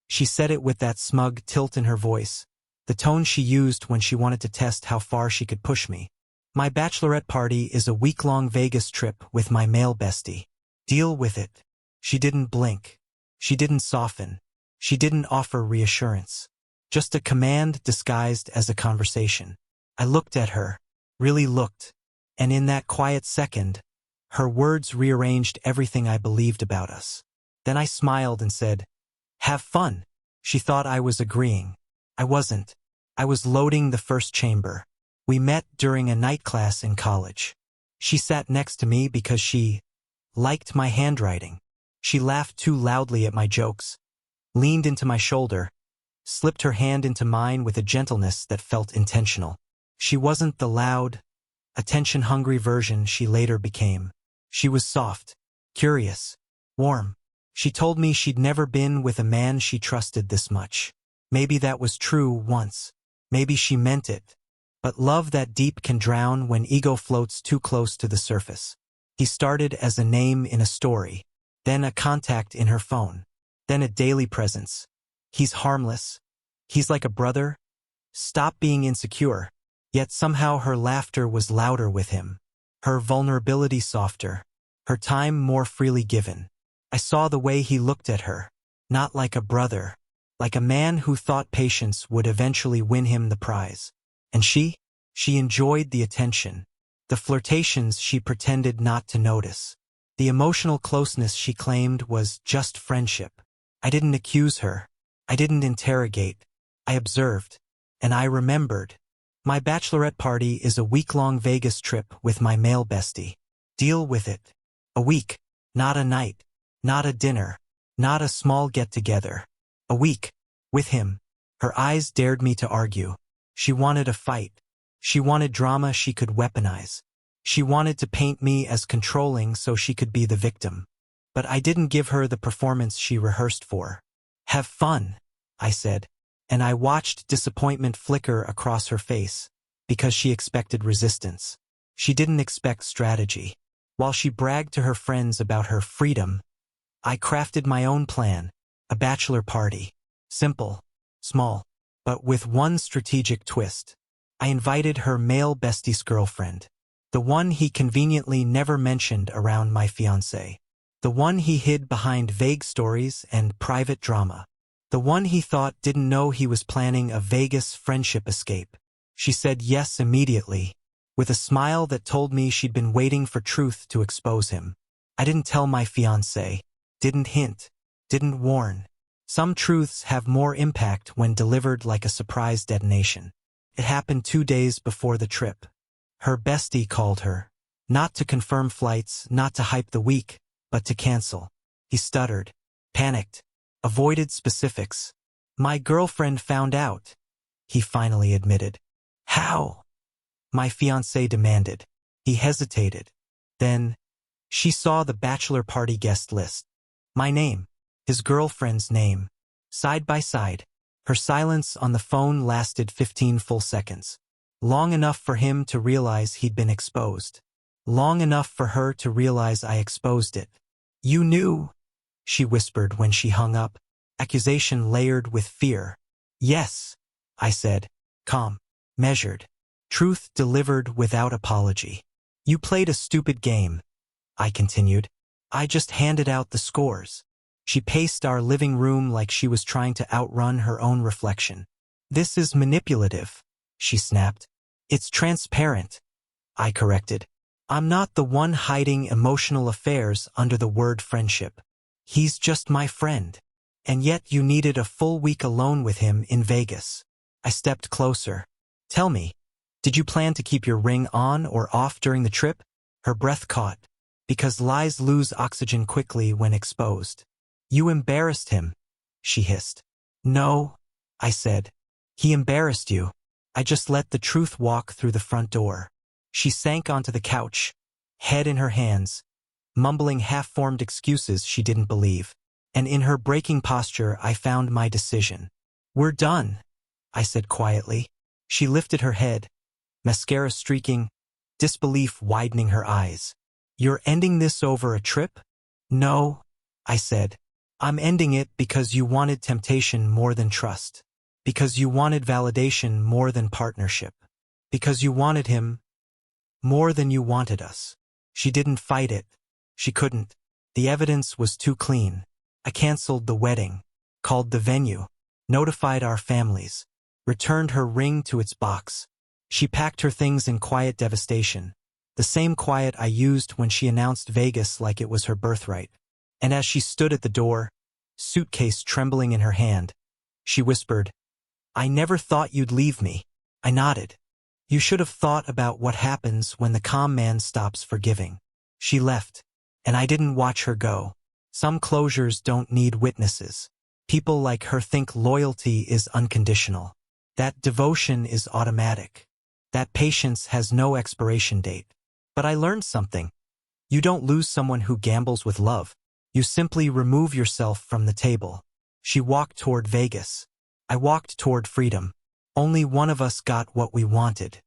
She said it with that smug tilt in her voice, the tone she used when she wanted to test how far she could push me. My bachelorette party is a week-long Vegas trip with my male bestie. Deal with it. She didn't blink. She didn't soften. She didn't offer reassurance. Just a command disguised as a conversation. I looked at her, really looked, and in that quiet second, her words rearranged everything I believed about us. Then I smiled and said, "Have fun." She thought I was agreeing. I wasn't. I was loading the first chamber. We met during a night class in college. She sat next to me because she liked my handwriting. She laughed too loudly at my jokes, leaned into my shoulder, slipped her hand into mine with a gentleness that felt intentional. She wasn't the loud, attention-hungry version she later became. She was soft, curious, warm. She told me she'd never been with a man she trusted this much. Maybe that was true once. Maybe she meant it. But love that deep can drown when ego floats too close to the surface. He started as a name in a story, then a contact in her phone, then a daily presence. He's harmless. He's like a brother. Stop being insecure. Yet somehow her laughter was louder with him, her vulnerability softer, her time more freely given. I saw the way he looked at her, not like a brother, like a man who thought patience would eventually win him the prize. And she enjoyed the attention, the flirtations she pretended not to notice, the emotional closeness she claimed was just friendship. I didn't accuse her. I didn't interrogate. I observed. And I remembered. My bachelorette party is a week-long Vegas trip with my male bestie. Deal with it. A week, not a night, not a dinner, not a small get-together. A week. With him. Her eyes dared me to argue. She wanted a fight. She wanted drama she could weaponize. She wanted to paint me as controlling so she could be the victim. But I didn't give her the performance she rehearsed for. "Have fun," I said, and I watched disappointment flicker across her face, because she expected resistance. She didn't expect strategy. While she bragged to her friends about her freedom, I crafted my own plan, a bachelor party. Simple, small, but with one strategic twist. I invited her male bestie's girlfriend, the one he conveniently never mentioned around my fiancée, the one he hid behind vague stories and private drama, the one he thought didn't know he was planning a Vegas friendship escape. She said yes immediately, with a smile that told me she'd been waiting for truth to expose him. I didn't tell my fiancé, didn't hint, didn't warn. Some truths have more impact when delivered like a surprise detonation. It happened 2 days before the trip. Her bestie called her, not to confirm flights, not to hype the week, but to cancel. He stuttered, panicked, avoided specifics. "My girlfriend found out," he finally admitted. "How?" my fiancé demanded. He hesitated. Then, she saw the bachelor party guest list. My name, his girlfriend's name, side by side. Her silence on the phone lasted 15 full seconds. Long enough for him to realize he'd been exposed. Long enough for her to realize I exposed it. "You knew," she whispered when she hung up, accusation layered with fear. "Yes," I said, calm, measured. Truth delivered without apology. "You played a stupid game," I continued. "I just handed out the scores." She paced our living room like she was trying to outrun her own reflection. "This is manipulative," she snapped. "It's transparent," I corrected. "I'm not the one hiding emotional affairs under the word friendship. He's just my friend. And yet you needed a full week alone with him in Vegas." I stepped closer. "Tell me, did you plan to keep your ring on or off during the trip?" Her breath caught, because lies lose oxygen quickly when exposed. "You embarrassed him," she hissed. "No," I said. "He embarrassed you. I just let the truth walk through the front door." She sank onto the couch, head in her hands, mumbling half-formed excuses she didn't believe. And in her breaking posture, I found my decision. "We're done," I said quietly. She lifted her head, mascara streaking, disbelief widening her eyes. "You're ending this over a trip?" "No," I said. I'm ending it because you wanted temptation more than trust. Because you wanted validation more than partnership. Because you wanted him more than you wanted us. She didn't fight it. She couldn't. The evidence was too clean. I canceled the wedding, called the venue, notified our families, returned her ring to its box. She packed her things in quiet devastation, the same quiet I used when she announced Vegas like it was her birthright. And as she stood at the door, suitcase trembling in her hand, she whispered, "I never thought you'd leave me." I nodded. "You should have thought about what happens when the calm man stops forgiving." She left, and I didn't watch her go. Some closures don't need witnesses. People like her think loyalty is unconditional. That devotion is automatic. That patience has no expiration date. But I learned something. You don't lose someone who gambles with love. You simply remove yourself from the table. She walked toward Vegas. I walked toward freedom. Only one of us got what we wanted.